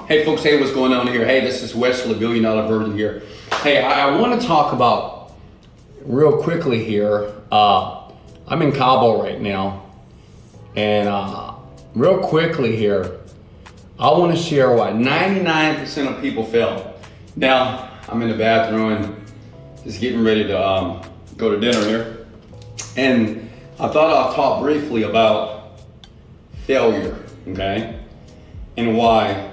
Hey folks, hey, what's going on here? Hey, this is Wesley, Billionaire Virgin here. Hey, I want to talk about real quickly here. I'm in Cabo right now, and real quickly here, I want to share why 99% of people fail. Now, I'm in the bathroom and just getting ready to go to dinner here, and I thought I'll talk briefly about failure, okay, and why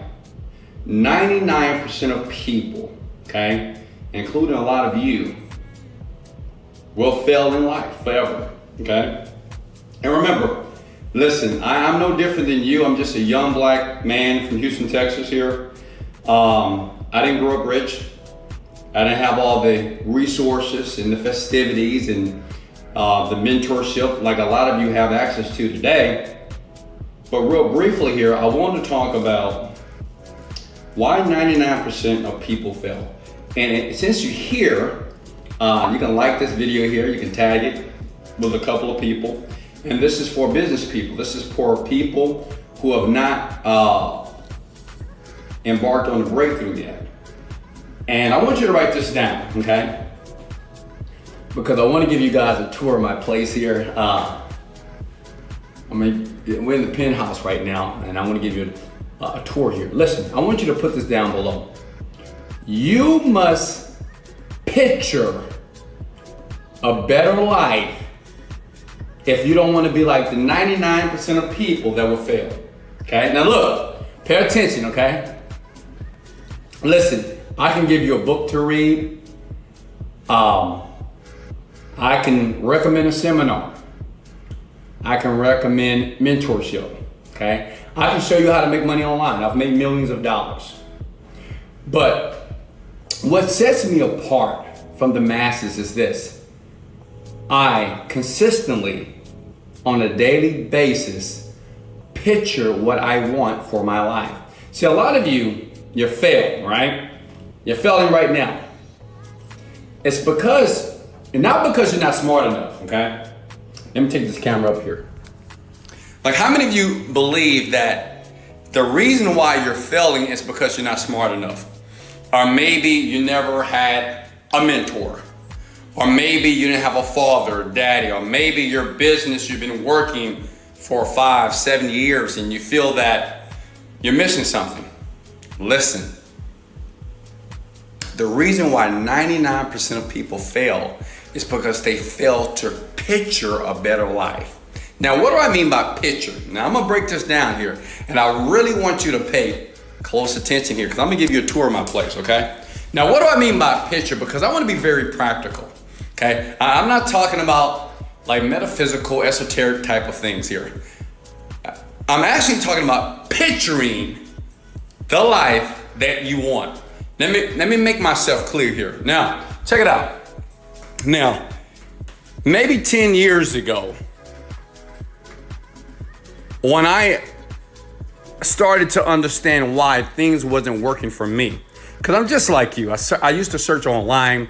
99% of people, okay, including a lot of you, will fail in life forever, okay? And remember, listen, I'm no different than you. I'm just a young black man from Houston, Texas here. I didn't grow up rich. I didn't have all the resources and the festivities and the mentorship like a lot of you have access to today. But real briefly here, I want to talk about why 99% of people fail. And since you're here, you can like this video here, you can tag it with a couple of people. And this is for business people. This is for people who have not embarked on the breakthrough yet. And I want you to write this down, okay? Because I want to give you guys a tour of my place here. We're in the penthouse right now, and I want to give you a tour here. Listen, I want you to put this down below. You must picture a better life if you don't want to be like the 99% of people that will fail. Okay, now look, pay attention, okay? Listen, I can give you a book to read. I can recommend a seminar. I can recommend mentorship, okay? I can show you how to make money online. I've made millions of dollars. But what sets me apart from the masses is this. I consistently, on a daily basis, picture what I want for my life. See, a lot of you, you're failing, right? You're failing right now. It's because, not because you're not smart enough, okay? Let me take this camera up here. Like, how many of you believe that the reason why you're failing is because you're not smart enough? Or maybe you never had a mentor. Or maybe you didn't have a father or daddy. Or maybe your business, you've been working for 5, 7 years and you feel that you're missing something. Listen, the reason why 99% of people fail is because they fail to picture a better life. Now, what do I mean by picture? Now, I'm gonna break this down here, and I really want you to pay close attention here, because I'm gonna give you a tour of my place, okay? Now, what do I mean by picture? Because I wanna be very practical, okay? I'm not talking about like metaphysical, esoteric type of things here. I'm actually talking about picturing the life that you want. Let me make myself clear here. Now, check it out. Now, maybe 10 years ago, when I started to understand why things wasn't working for me, because I'm just like you. I used to search online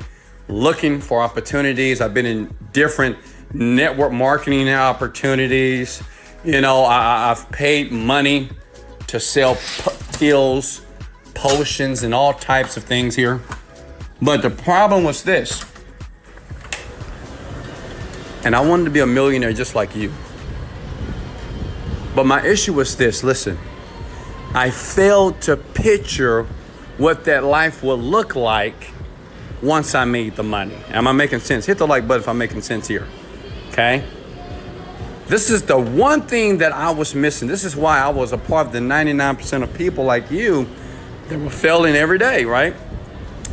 looking for opportunities. I've been in different network marketing opportunities. You know, I've paid money to sell pills, potions, and all types of things here. But the problem was this. And I wanted to be a millionaire just like you. But my issue was this, listen. I failed to picture what that life would look like once I made the money. Am I making sense? Hit the like button if I'm making sense here, okay? This is the one thing that I was missing. This is why I was a part of the 99% of people like you that were failing every day, right?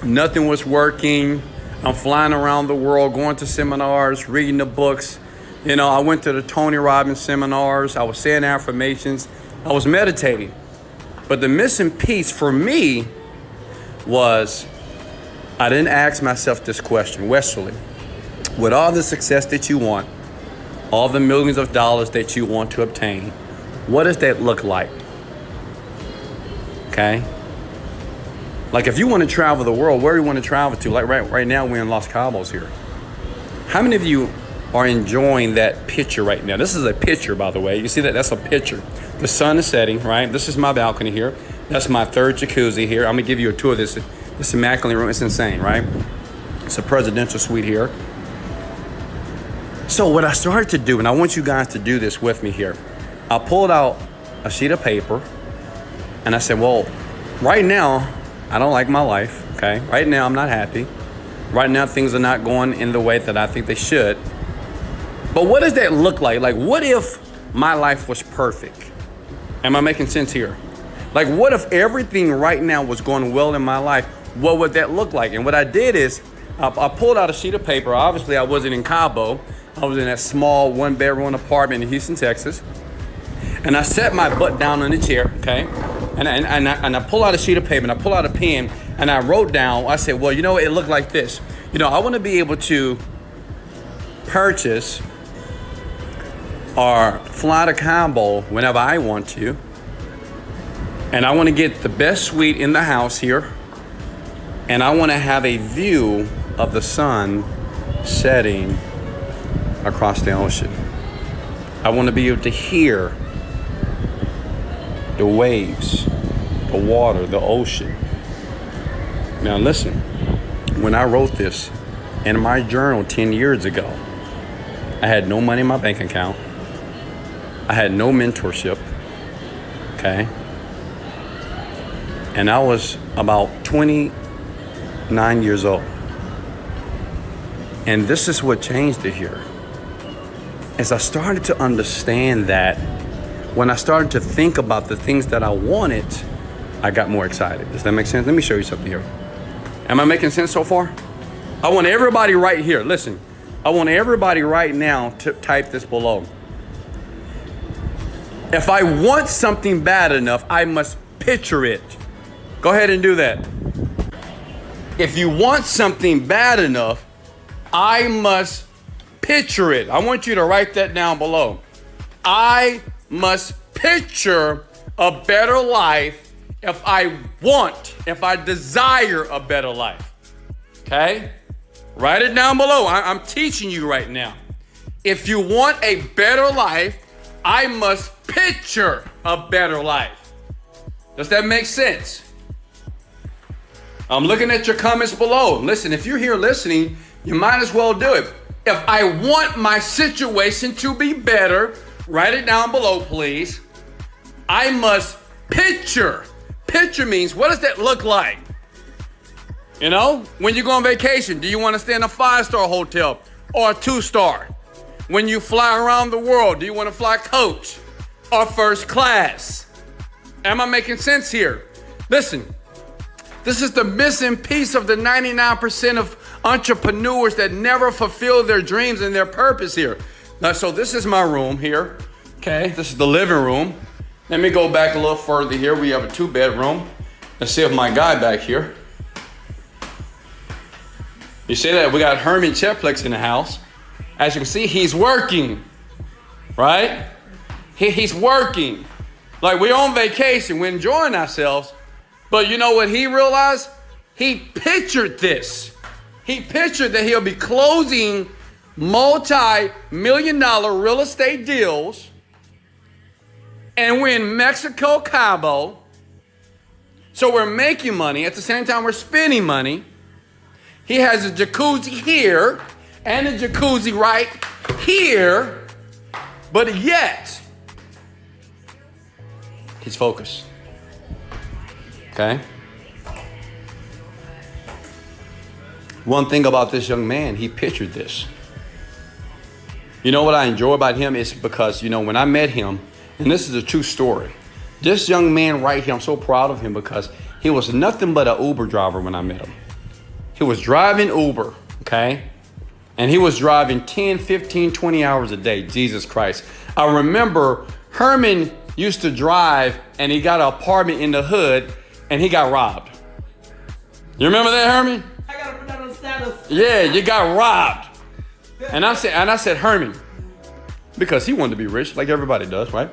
Nothing was working. I'm flying around the world, going to seminars, reading the books. You know, I went to the Tony Robbins seminars. I was saying affirmations. I was meditating. But the missing piece for me was I didn't ask myself this question. Wesley, with all the success that you want, all the millions of dollars that you want to obtain, what does that look like? Okay? Like, if you want to travel the world, where do you want to travel to? Like right now, we're in Los Cabos here. How many of you are enjoying that picture right now? This is a picture, by the way. You see that? That's a picture. The sun is setting, right? This is my balcony here. That's my third jacuzzi here. I'm gonna give you a tour of this immaculate room. It's insane, right? It's a presidential suite here. So what I started to do, and I want you guys to do this with me here, I pulled out a sheet of paper and I said, well, right now, I don't like my life, okay? Right now, I'm not happy. Right now, things are not going in the way that I think they should. But what does that look like? Like, what if my life was perfect? Am I making sense here? Like, what if everything right now was going well in my life? What would that look like? And what I did is, I pulled out a sheet of paper. Obviously, I wasn't in Cabo. I was in that small one-bedroom apartment in Houston, Texas. And I set my butt down on the chair, okay? And I pull out a sheet of paper and I pull out a pen and I wrote down, I said, well, you know, it looked like this. You know, I want to be able to purchase or fly to Cabo whenever I want to. And I want to get the best suite in the house here. And I want to have a view of the sun setting across the ocean. I want to be able to hear the waves, the water, the ocean. Now listen, when I wrote this in my journal 10 years ago, I had no money in my bank account. I had no mentorship, okay? And I was about 29 years old. And this is what changed it here. As I started to understand that, when I started to think about the things that I wanted, I got more excited. Does that make sense? Let me show you something here. Am I making sense so far? I want everybody right here, listen, I want everybody right now to type this below. If I want something bad enough, I must picture it. Go ahead and do that. If you want something bad enough, I must picture it. I want you to write that down below. I must picture a better life if I desire a better life. Okay? Write it down below. I'm teaching you right now. If you want a better life, I must picture a better life. Does that make sense? I'm looking at your comments below. Listen, if you're here listening, you might as well do it. If I want my situation to be better, write it down below, please. I must picture. Picture means, what does that look like? You know, when you go on vacation, do you want to stay in a 5-star hotel or a 2-star? When you fly around the world, do you want to fly coach or first class? Am I making sense here? Listen, this is the missing piece of the 99% of entrepreneurs that never fulfill their dreams and their purpose here. Now, so this is my room here. Okay, this is the living room. Let me go back a little further here. We have a 2-bedroom. Let's see if my guy back here. You see that? We got Herman Cheplex in the house. As you can see, he's working, right? He's working. Like, we're on vacation, we're enjoying ourselves. But you know what he realized? He pictured this. He pictured that he'll be closing multi-million-dollar real estate deals. And we're in Mexico, Cabo. So we're making money. At the same time, we're spending money. He has a jacuzzi here and a jacuzzi right here. But yet, he's focused. Okay? One thing about this young man, he pictured this. You know what I enjoy about him is because, you know, when I met him, and this is a true story, this young man right here, I'm so proud of him because he was nothing but an Uber driver when I met him. He was driving Uber, okay? And he was driving 10, 15, 20 hours a day, Jesus Christ. I remember Herman used to drive and he got an apartment in the hood and he got robbed. You remember that, Herman? I gotta put that on status. Yeah, you got robbed. And I said, Herman, because he wanted to be rich like everybody does, right?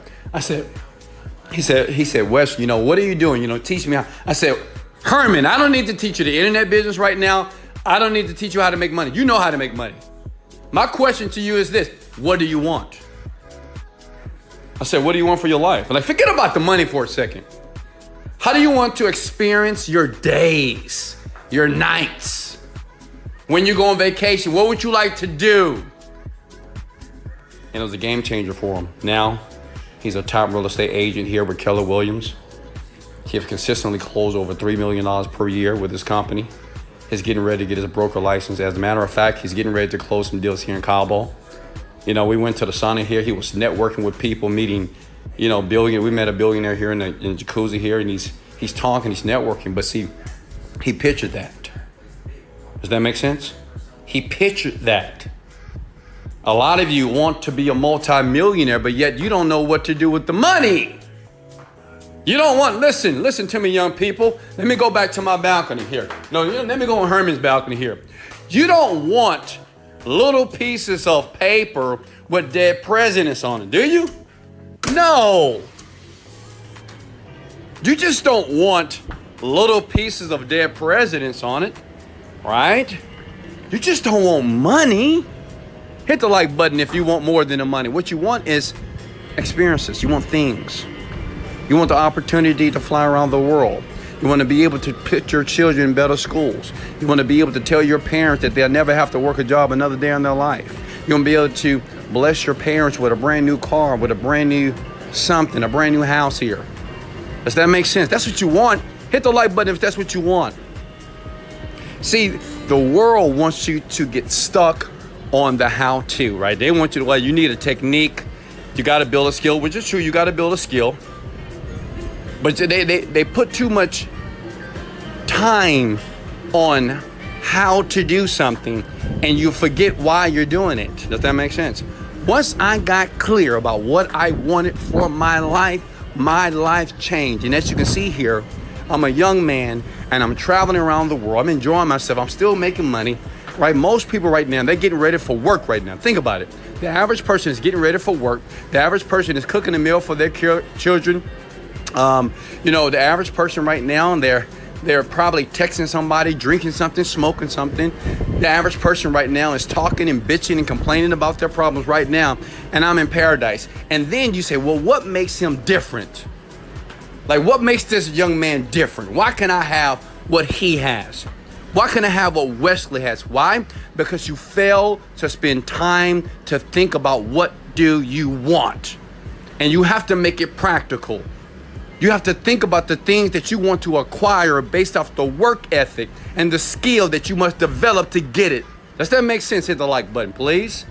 He said, Wes, you know, what are you doing? You know, teach me how. I said, Herman, I don't need to teach you the internet business right now. I don't need to teach you how to make money. You know how to make money. My question to you is this: what do you want? I said, what do you want for your life? Like, forget about the money for a second. How do you want to experience your days, your nights? When you go on vacation, what would you like to do? And it was a game changer for him. Now, he's a top real estate agent here with Keller Williams. He has consistently closed over $3 million per year with his company. He's getting ready to get his broker license. As a matter of fact, he's getting ready to close some deals here in Cabo. You know, we went to the sauna here. He was networking with people, meeting, you know, we met a billionaire here in the jacuzzi here, and he's talking, he's networking. But see, he pictured that. Does that make sense? He pictured that. A lot of you want to be a multi-millionaire, but yet you don't know what to do with the money. You don't want, listen to me, young people. Let me go back to my balcony here. No, let me go on Herman's balcony here. You don't want little pieces of paper with dead presidents on it, do you? No. You just don't want little pieces of dead presidents on it, right? You just don't want money. Hit the like button if you want more than the money. What you want is experiences. You want things. You want the opportunity to fly around the world. You want to be able to put your children in better schools. You want to be able to tell your parents that they'll never have to work a job another day in their life. You want to be able to bless your parents with a brand new car, with a brand new something, a brand new house here. Does that make sense? That's what you want. Hit the like button if that's what you want. See, the world wants you to get stuck on the how-to, right? They want you to, well, you need a technique. You got to build a skill, which is true. You got to build a skill. But they put too much time on how to do something, and you forget why you're doing it. Does that make sense? Once I got clear about what I wanted for my life changed. And as you can see here, I'm a young man, and I'm traveling around the world. I'm enjoying myself. I'm still making money, right? Most people right now, they're getting ready for work right now. Think about it. The average person is getting ready for work. The average person is cooking a meal for their children. You know, the average person right now, they're probably texting somebody, drinking something, smoking something. The average person right now is talking and bitching and complaining about their problems right now, and I'm in paradise. And then you say, well, what makes him different? Like, what makes this young man different? Why can I have what he has? Why can I have what Wesley has? Why? Because you fail to spend time to think about what do you want. And you have to make it practical. You have to think about the things that you want to acquire based off the work ethic and the skill that you must develop to get it. Does that make sense? Hit the like button, please.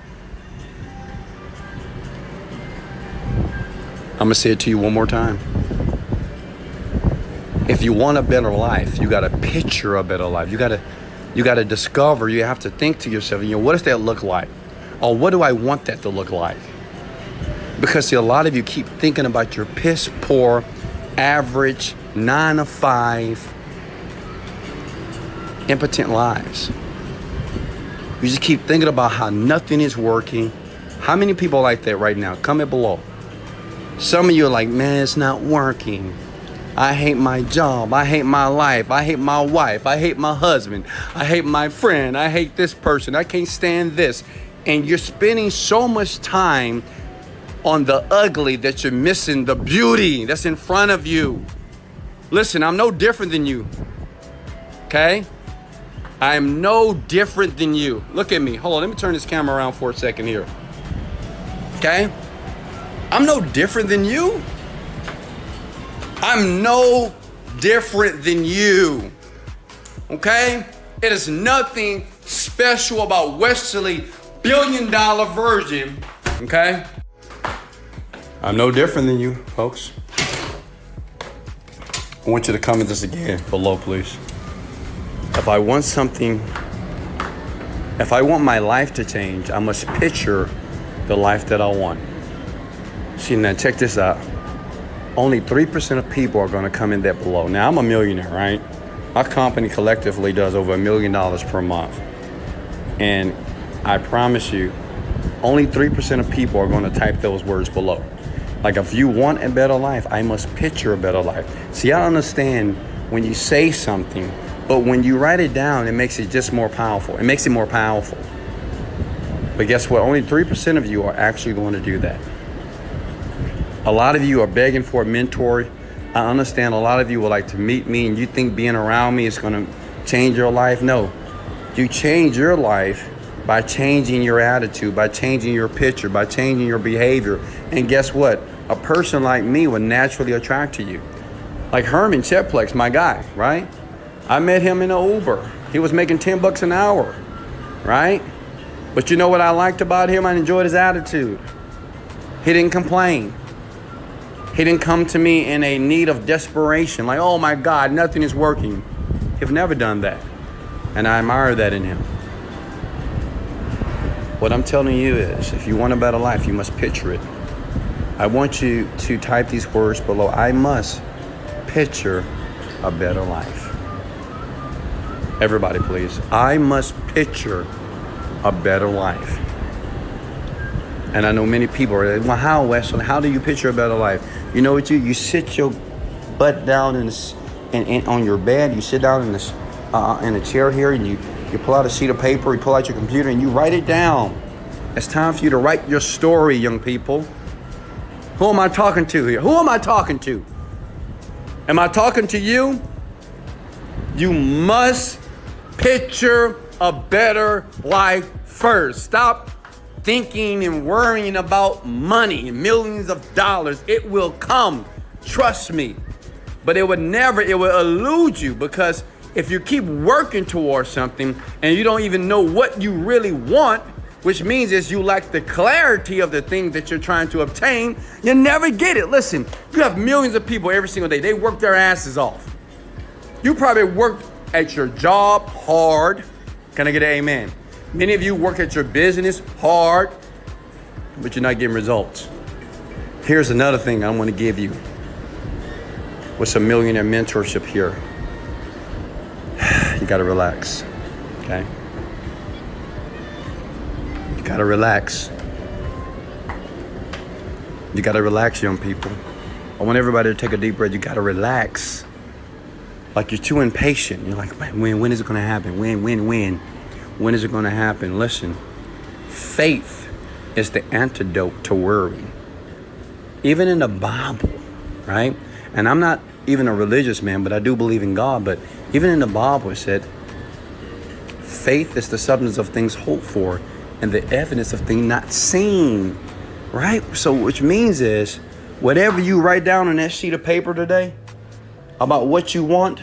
I'm going to say it to you one more time. If you want a better life, you got to picture a better life. You got to discover, you have to think to yourself, you know, what does that look like? Or what do I want that to look like? Because see, a lot of you keep thinking about your piss poor, average, 9 to 5, impotent lives. You just keep thinking about how nothing is working. How many people are like that right now? Comment below. Some of you are like, man, it's not working. I hate my job. I hate my life. I hate my wife. I hate my husband. I hate my friend. I hate this person. I can't stand this. And you're spending so much time on the ugly that you're missing the beauty that's in front of you. Listen, I'm no different than you. Okay? I am no different than you. Look at me. Hold on. Let me turn this camera around for a second here. Okay? I'm no different than you. I'm no different than you. Okay? It is nothing special about Wesley, $1 billion virgin. Okay? I'm no different than you, folks. I want you to comment this again below, please. If I want my life to change, I must picture the life that I want. See, now check this out. Only 3% of people are going to come in that below. Now, I'm a millionaire, right? Our company collectively does over $1 million per month. And I promise you, only 3% of people are going to type those words below. Like, if you want a better life, I must picture a better life. See, I understand when you say something, but when you write it down, it makes it just more powerful. It makes it more powerful. But guess what? Only 3% of you are actually going to do that. A lot of you are begging for a mentor. I understand a lot of you would like to meet me and you think being around me is going to change your life. No, you change your life by changing your attitude, by changing your picture, by changing your behavior. And guess what? A person like me would naturally attract to you. Like Herman Chetplex, my guy, right? I met him in an Uber. He was making $10 an hour, right? But you know what I liked about him? I enjoyed his attitude. He didn't complain. He didn't come to me in a need of desperation, like, oh my God, nothing is working. He've never done that. And I admire that in him. What I'm telling you is, if you want a better life, you must picture it. I want you to type these words below. I must picture a better life. Everybody, please. I must picture a better life. And I know many people are like, well, how, Wesley? How do you picture a better life? You know what you sit your butt down on your bed. You sit down in a chair here, and you pull out a sheet of paper, you pull out your computer, and you write it down. It's time for you to write your story, young people. Who am I talking to here? Who am I talking to? Am I talking to you? You must picture a better life first. Stop thinking and worrying about money and millions of dollars. It will come, trust me. But it will elude you, because if you keep working towards something and you don't even know what you really want, which means is you lack the clarity of the thing that you're trying to obtain, you never get it. Listen, you have millions of people every single day. They work their asses off. You probably worked at your job hard. Can I get an amen? Many of you work at your business hard, but you're not getting results. Here's another thing I want to give you with some millionaire mentorship here. You got to relax, okay? You got to relax. You got to relax, young people. I want everybody to take a deep breath. You got to relax. Like you're too impatient. You're like, when is it going to happen? When is it going to happen? Listen, faith is the antidote to worry. Even in the Bible, right? And I'm not even a religious man, but I do believe in God. But even in the Bible, it said, faith is the substance of things hoped for and the evidence of things not seen, right? So which means is, whatever you write down on that sheet of paper today about what you want,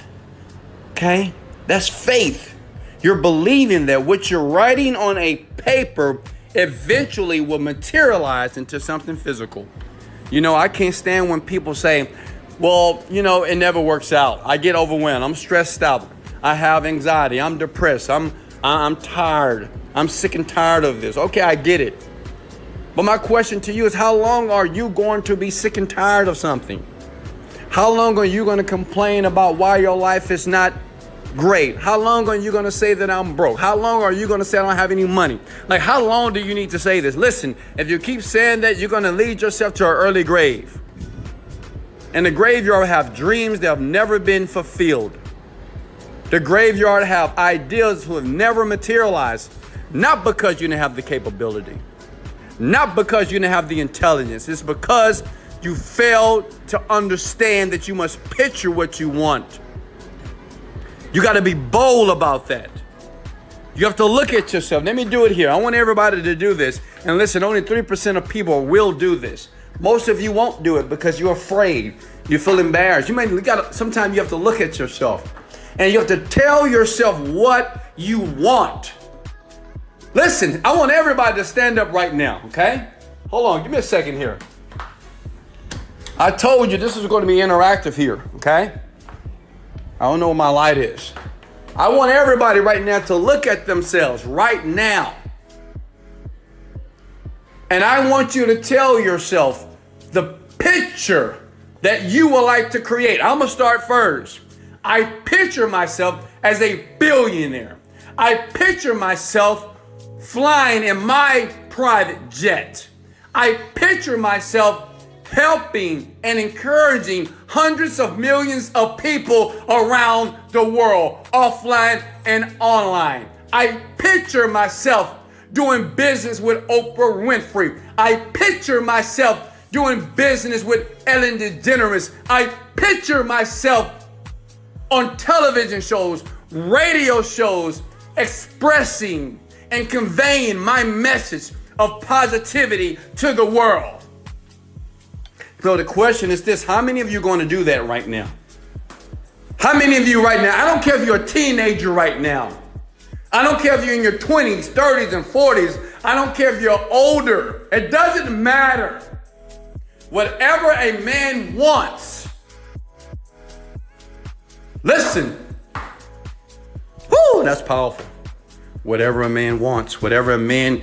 okay, that's faith. You're believing that what you're writing on a paper eventually will materialize into something physical. You know, I can't stand when people say, well, you know, it never works out. I get overwhelmed. I'm stressed out. I have anxiety. I'm depressed. I'm tired. I'm sick and tired of this. Okay, I get it. But my question to you is, how long are you going to be sick and tired of something? How long are you going to complain about why your life is not great? How long are you going to say that I'm broke? How long are you going to say I don't have any money? Like, how long do you need to say this? Listen, if you keep saying that, you're going to lead yourself to an early grave. In the graveyard have dreams that have never been fulfilled. The graveyard have ideas who have never materialized, not because you didn't have the capability, not because you didn't have the intelligence. It's because you failed to understand that you must picture what you want. You got to be bold about that. You have to look at yourself. Let me do it here. I want everybody to do this. And listen, only 3% of people will do this. Most of you won't do it because you're afraid. You feel embarrassed. Sometimes you have to look at yourself and you have to tell yourself what you want. Listen, I want everybody to stand up right now, okay? Hold on, give me a second here. I told you this is going to be interactive here, okay? I don't know what my light is. I want everybody right now to look at themselves right now. And I want you to tell yourself the picture that you would like to create. I'm going to start first. I picture myself as a billionaire. I picture myself flying in my private jet. I picture myself helping and encouraging hundreds of millions of people around the world, offline and online. I picture myself doing business with Oprah Winfrey. I picture myself doing business with Ellen DeGeneres. I picture myself on television shows, radio shows, expressing and conveying my message of positivity to the world. So the question is this: how many of you are going to do that right now? How many of you right now? I don't care if you're a teenager right now. I don't care if you're in your 20s, 30s, and 40s. I don't care if you're older. It doesn't matter. Whatever a man wants. Listen. Woo, that's powerful. Whatever a man wants, whatever a man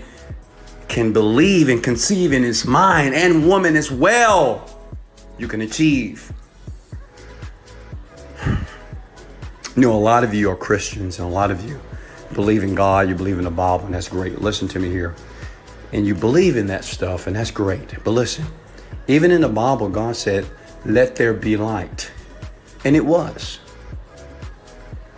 can believe and conceive in his mind, and woman as well, you can achieve. You know, a lot of you are Christians, and a lot of you believe in God, you believe in the Bible, and that's great. Listen to me here. And you believe in that stuff, and that's great. But listen, even in the Bible, God said, let there be light. And it was.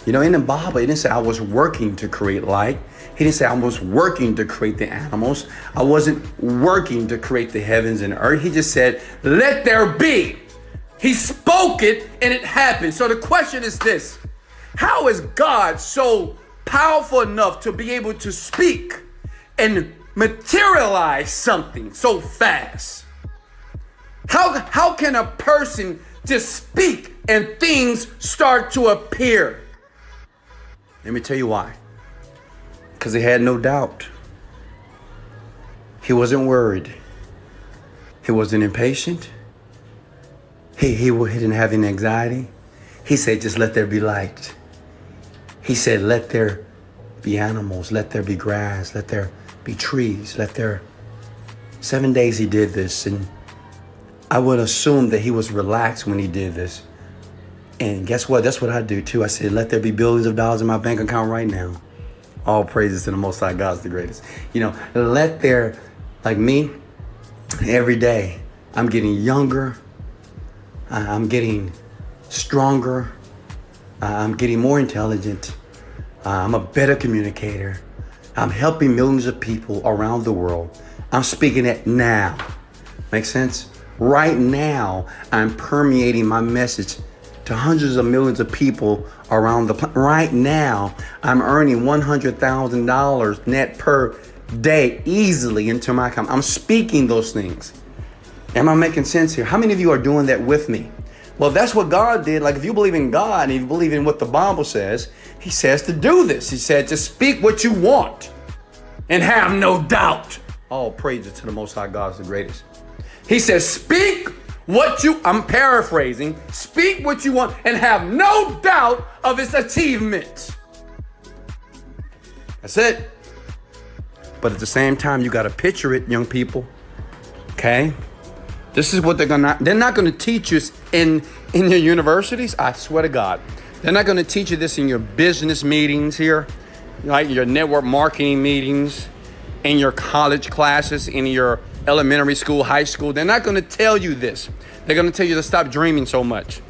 You know, in the Bible, it didn't say I was working to create light. He didn't say I was working to create the animals. I wasn't working to create the heavens and earth. He just said, let there be. He spoke it and it happened. So the question is this: how is God so powerful enough to be able to speak and materialize something so fast? How can a person just speak and things start to appear? Let me tell you why. Because he had no doubt. He wasn't worried. He wasn't impatient. He didn't have any anxiety. He said, just let there be light. He said, let there be animals, let there be grass, let there be trees, 7 days he did this. And I would assume that he was relaxed when he did this. And guess what? That's what I do too. I said, let there be billions of dollars in my bank account right now. All praises to the Most High, God's the greatest. You know, let there, like me, every day, I'm getting younger. I'm getting stronger. I'm getting more intelligent. I'm a better communicator. I'm helping millions of people around the world. I'm speaking it now. Make sense? Right now, I'm permeating my message to hundreds of millions of people around the planet. Right now, I'm earning $100,000 net per day easily into my account. I'm speaking those things. Am I making sense here? How many of you are doing that with me? Well, that's what God did. Like, if you believe in God and you believe in what the Bible says, he says to do this. He said to speak what you want and have no doubt. All praises to the Most High, God is the greatest. He says, speak what you, I'm paraphrasing, speak what you want and have no doubt of its achievement. That's it. But at the same time, you got to picture it, young people. Okay? This is what they're not going to teach you in your universities. I swear to God. They're not going to teach you this in your business meetings here, right? Your network marketing meetings, in your college classes, in your elementary school, high school. They're not going to tell you this. They're going to tell you to stop dreaming so much.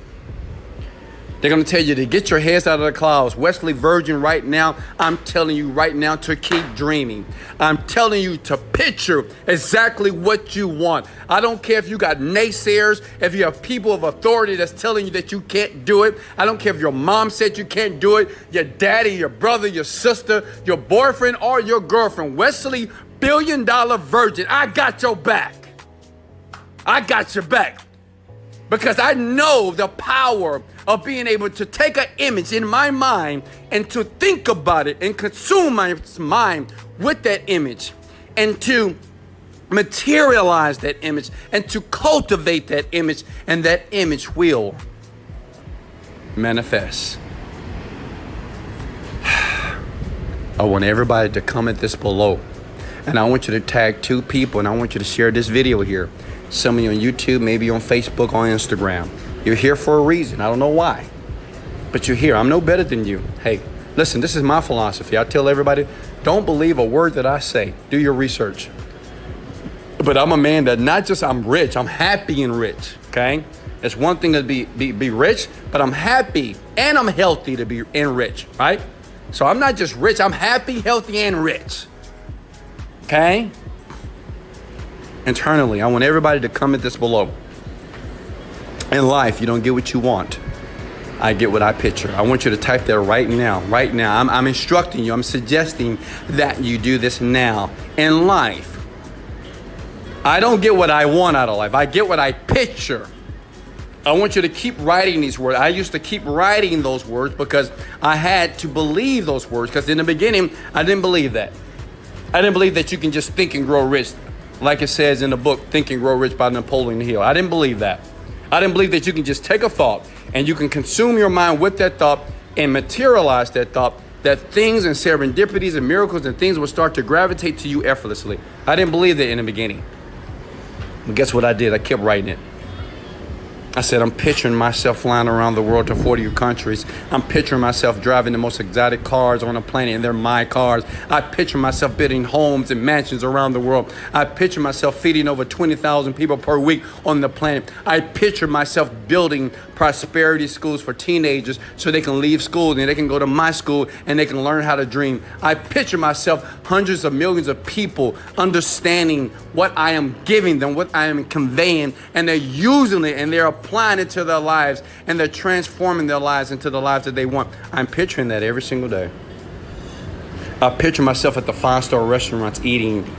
They're going to tell you to get your heads out of the clouds. Wesley Virgin, right now, I'm telling you right now to keep dreaming. I'm telling you to picture exactly what you want. I don't care if you got naysayers, if you have people of authority that's telling you that you can't do it. I don't care if your mom said you can't do it, your daddy, your brother, your sister, your boyfriend, or your girlfriend. Wesley, $1 billion virgin, I got your back. I got your back. Because I know the power of being able to take an image in my mind and to think about it and consume my mind with that image and to materialize that image and to cultivate that image, and that image will manifest. I want everybody to comment this below, and I want you to tag 2 people, and I want you to share this video here. Some of you on YouTube, maybe on Facebook, on Instagram. You're here for a reason. I don't know why, but you're here. I'm no better than you. Hey, listen, this is my philosophy. I tell everybody, don't believe a word that I say. Do your research. But I'm a man that not just I'm rich, I'm happy and rich, okay? It's one thing to be rich, but I'm happy and I'm healthy to be and rich, right? So I'm not just rich, I'm happy, healthy, and rich, okay? internally. I want everybody to comment this below. In life, you don't get what you want. I get what I picture. I want you to type that right now. Right now. I'm instructing you. I'm suggesting that you do this now. In life, I don't get what I want out of life. I get what I picture. I want you to keep writing these words. I used to keep writing those words because I had to believe those words. Because in the beginning, I didn't believe that. I didn't believe that you can just think and grow rich. Like it says in the book, Think and Grow Rich by Napoleon Hill. I didn't believe that. I didn't believe that you can just take a thought and you can consume your mind with that thought and materialize that thought, that things and serendipities and miracles and things will start to gravitate to you effortlessly. I didn't believe that in the beginning. But guess what I did? I kept writing it. I said, I'm picturing myself flying around the world to 40 countries. I'm picturing myself driving the most exotic cars on the planet, and they're my cars. I picture myself building homes and mansions around the world. I picture myself feeding over 20,000 people per week on the planet. I picture myself building prosperity schools for teenagers so they can leave school and they can go to my school and they can learn how to dream. I picture myself hundreds of millions of people understanding what I am giving them, what I am conveying, and they're using it and they're applying it to their lives and they're transforming their lives into the lives that they want. I'm picturing that every single day. I picture myself at the 5-star restaurants eating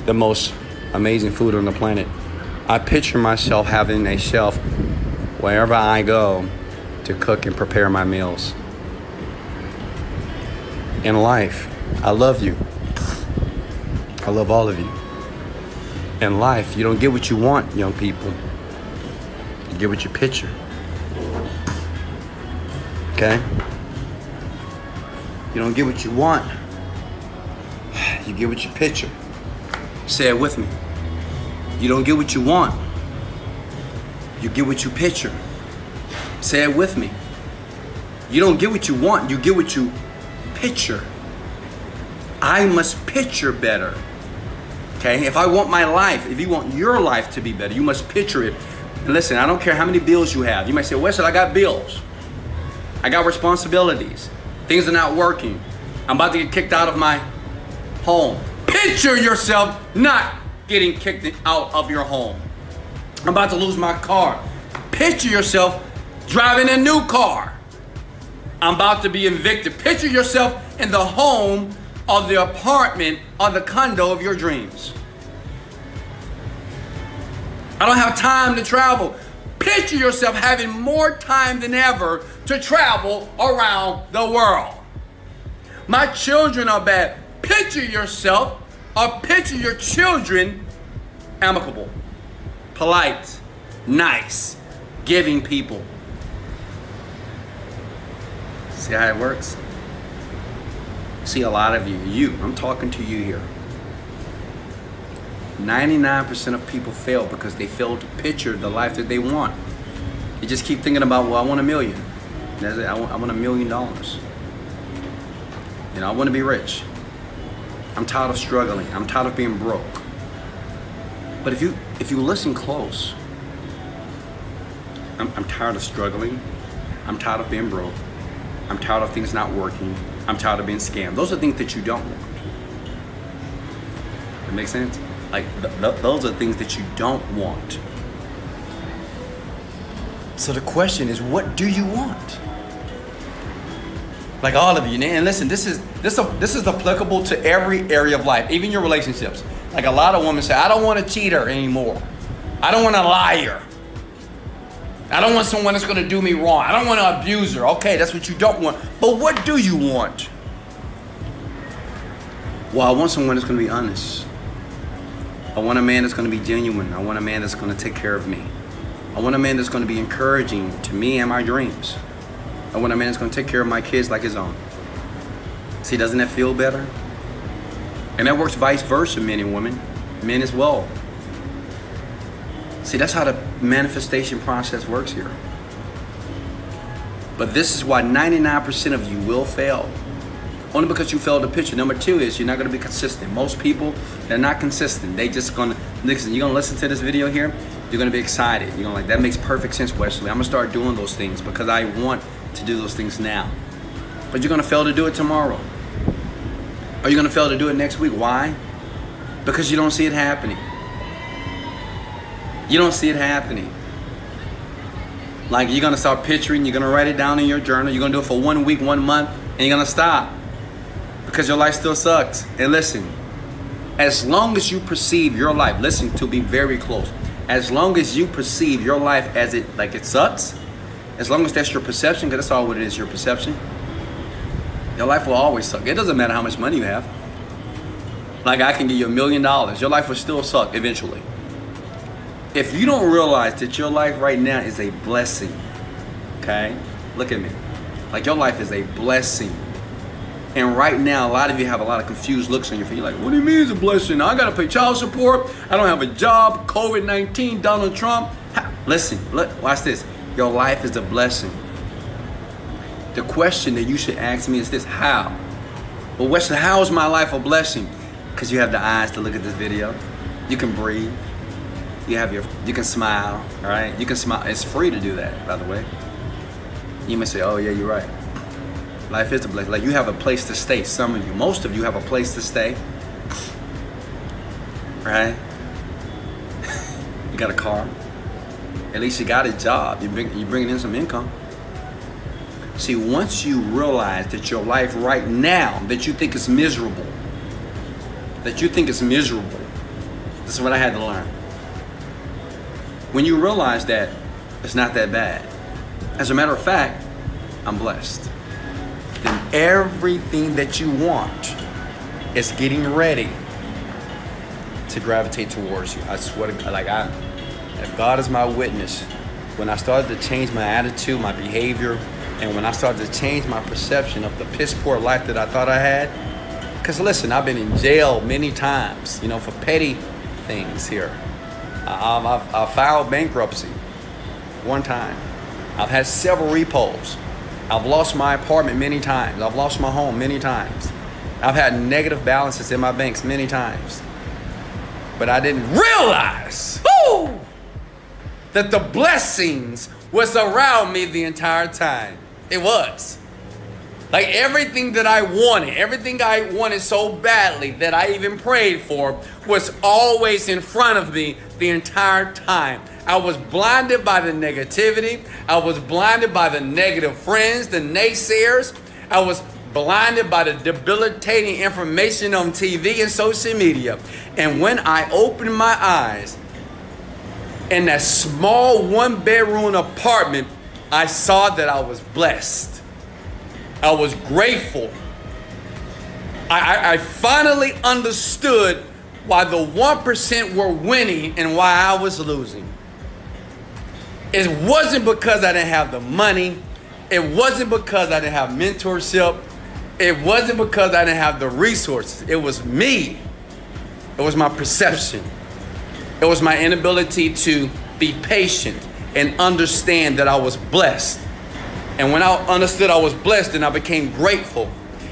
the most amazing food on the planet. I picture myself having a shelf wherever I go to cook and prepare my meals. In life, I love you. I love all of you. In life, you don't get what you want, young people. You get what you picture. Okay? You don't get what you want. You get what you picture. Say it with me. You don't get what you want. You get what you picture. Say it with me. You don't get what you want. You get what you picture. I must picture better. Okay? If I want my life, if you want your life to be better, you must picture it. And listen, I don't care how many bills you have. You might say, Wesley, I got bills. I got responsibilities. Things are not working. I'm about to get kicked out of my home. Picture yourself not getting kicked out of your home. I'm about to lose my car. Picture yourself driving a new car. I'm about to be evicted. Picture yourself in the home of the apartment or the condo of your dreams. I don't have time to travel. Picture yourself having more time than ever to travel around the world. My children are bad. Picture yourself or picture your children amicable, polite, nice, giving people. See how it works? See, a lot of you, I'm talking to you here. 99% of people fail because they fail to picture the life that they want. You just keep thinking about, well, I want $1 million. That's it. I want $1 million. You know, I want to be rich. I'm tired of struggling. I'm tired of being broke. But if you listen close, I'm tired of struggling. I'm tired of being broke. I'm tired of things not working. I'm tired of being scammed. Those are things that you don't want. That makes sense? Like, those are things that you don't want. So the question is, what do you want? Like all of you, and listen, this is applicable to every area of life, even your relationships. Like a lot of women say, I don't want a cheater anymore. I don't want a liar. I don't want someone that's going to do me wrong. I don't want an abuser. Okay, that's what you don't want. But what do you want? Well, I want someone that's going to be honest. I want a man that's going to be genuine. I want a man that's going to take care of me. I want a man that's going to be encouraging to me and my dreams. I want a man that's going to take care of my kids like his own. See, doesn't that feel better? And that works vice versa, men and women. Men as well. See, that's how the manifestation process works here. But this is why 99% of you will fail. Only because you failed to picture. Number two is you're not going to be consistent. Most people, they're not consistent. They just going to, listen, you're going to listen to this video here, you're going to be excited. You're going to like, that makes perfect sense, Wesley. I'm going to start doing those things because I want to do those things now. But you're going to fail to do it tomorrow. Or you're going to fail to do it next week. Why? Because you don't see it happening. You don't see it happening. Like, you're gonna start picturing, you're gonna write it down in your journal, you're gonna do it for 1 week, 1 month, and you're gonna stop. Because your life still sucks. And listen, as long as you perceive your life, listen to be very close. As long as you perceive your life as it sucks, as long as that's your perception, because that's all what it is, your perception, your life will always suck. It doesn't matter how much money you have. Like, I can give you $1 million, your life will still suck eventually. If you don't realize that your life right now is a blessing, okay? Look at me. Like, your life is a blessing. And right now, a lot of you have a lot of confused looks on your face. You're like, what do you mean it's a blessing? I gotta pay child support. I don't have a job. COVID-19, Donald Trump. Listen, look, watch this. Your life is a blessing. The question that you should ask me is this: how? Well, Wesley, how is my life a blessing? Because you have the eyes to look at this video. You can breathe. You can smile, all right? You can smile. It's free to do that, by the way. You may say, oh yeah, you're right. Life is a blessing. Like, you have a place to stay. Some of you, most of you have a place to stay, right? You got a car. At least you got a job. You're bringing in some income. See, once you realize that your life right now, that you think is miserable, this is what I had to learn. When you realize that it's not that bad, as a matter of fact, I'm blessed, then everything that you want is getting ready to gravitate towards you. I swear to God, if God is my witness, when I started to change my attitude, my behavior, and when I started to change my perception of the piss poor life that I thought I had, because listen, I've been in jail many times, for petty things here. I've filed bankruptcy one time. I've had several repos. I've lost my apartment many times. I've lost my home many times. I've had negative balances in my banks many times. But I didn't realize that the blessings was around me the entire time. It was. Like, everything I wanted so badly that I even prayed for was always in front of me the entire time. I was blinded by the negativity. I was blinded by the negative friends, the naysayers. I was blinded by the debilitating information on TV and social media. And when I opened my eyes in that small 1-bedroom apartment, I saw that I was blessed. I was grateful. I finally understood why the 1% were winning and why I was losing. It wasn't because I didn't have the money. It wasn't because I didn't have mentorship. It wasn't because I didn't have the resources. It was me. It was my perception. It was my inability to be patient and understand that I was blessed. And when I understood I was blessed, then I became grateful.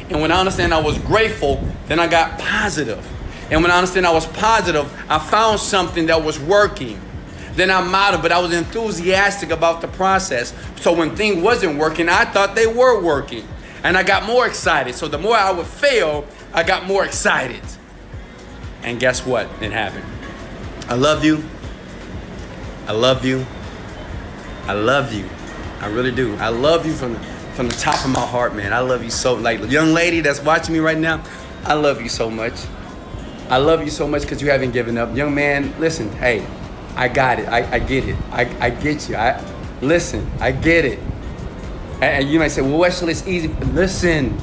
And when I understand I was grateful, then I got positive. And when I understand I was positive, I found something that was working. Then I'm out of it, but I was enthusiastic about the process. So when things wasn't working, I thought they were working. And I got more excited. So the more I would fail, I got more excited. And guess what? It happened. I love you. I love you. I love you. I really do. I love you from the top of my heart, man. I love you so. Like, young lady that's watching me right now, I love you so much. I love you so much because you haven't given up. Young man, listen, hey, I got it. I get it. I get you. Listen, I get it. And you might say, well, Wesley, it's easy. Listen.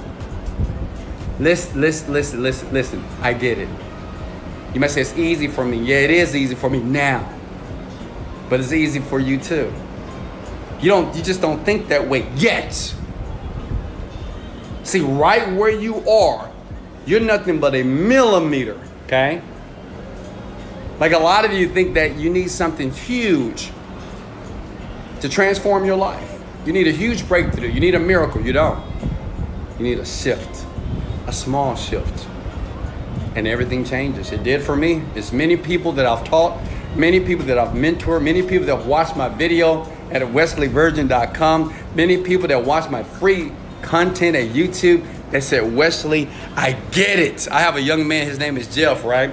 Listen. I get it. You might say it's easy for me. Yeah, it is easy for me now. But it's easy for you too. You just don't think that way yet. See, right where you are, you're nothing but a millimeter, okay? Like, a lot of you think that you need something huge to transform your life. You need a huge breakthrough. You need a miracle. You don't. You need a shift, a small shift. And everything changes. It did for me. It's many people that I've taught, many people that I've mentored, many people that have watched my video at wesleyvirgin.com, many people that watch my free content at YouTube that said, Wesley, I get it. I have a young man, his name is Jeff, right?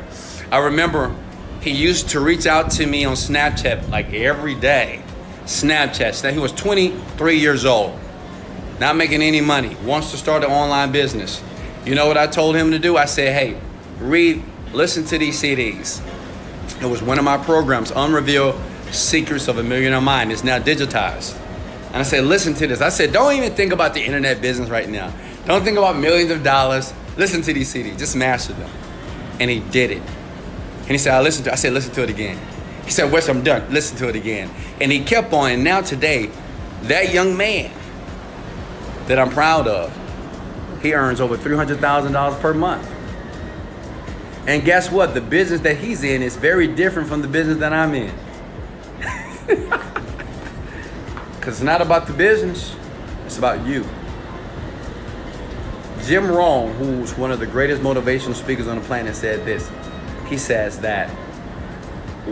I remember He used to reach out to me on Snapchat like every day. Snapchat. Now he was 23 years old, not making any money, wants to start an online business. You know what I told him to do? I said, hey, listen to these CDs. It was one of my programs, Unrevealed Secrets of a Millionaire Mind. It's now digitized. And I said, listen to this. I said, don't even think about the internet business right now. Don't think about millions of dollars. Listen to these CDs, just master them. And he did it. And he said, I said, listen to it again. He said, Wes, I'm done. Listen to it again. And he kept on. And now today, that young man that I'm proud of, he earns over $300,000 per month. And guess what? The business that he's in is very different from the business that I'm in. Because it's not about the business, it's about you. Jim Rohn, who's one of the greatest motivational speakers on the planet, said this. He says that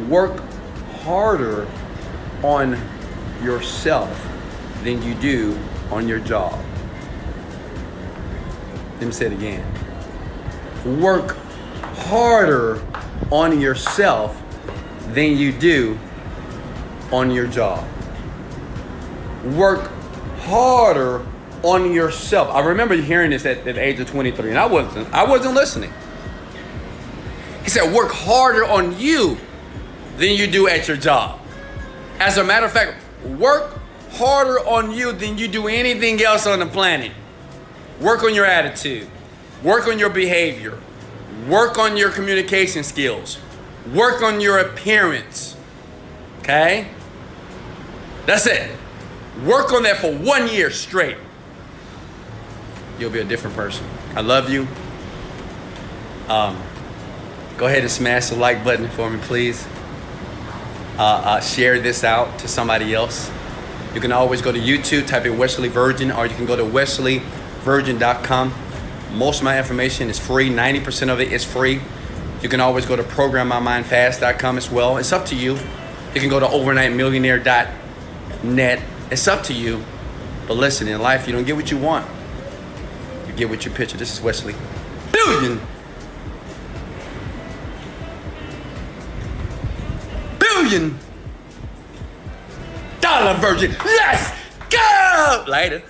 work harder on yourself than you do on your job. Let me say it again. Work harder on yourself than you do on your job. Work harder on yourself. I remember hearing this at the age of 23, and I wasn't listening. He said, work harder on you than you do at your job. As a matter of fact, work harder on you than you do anything else on the planet. Work on your attitude. Work on your behavior. Work on your communication skills. Work on your appearance. Okay? That's it. Work on that for 1 year straight. You'll be a different person. I love you. Go ahead and smash the like button for me, please. Share this out to somebody else. You can always go to YouTube, type in Wesley Virgin, or you can go to wesleyvirgin.com. Most of my information is free. 90% of it is free. You can always go to programmmymindfast.com as well. It's up to you. You can go to overnightmillionaire.net. It's up to you. But listen, in life, you don't get what you want. You get what you picture. This is Wesley. Billion dollar virgin. Let's go! Later.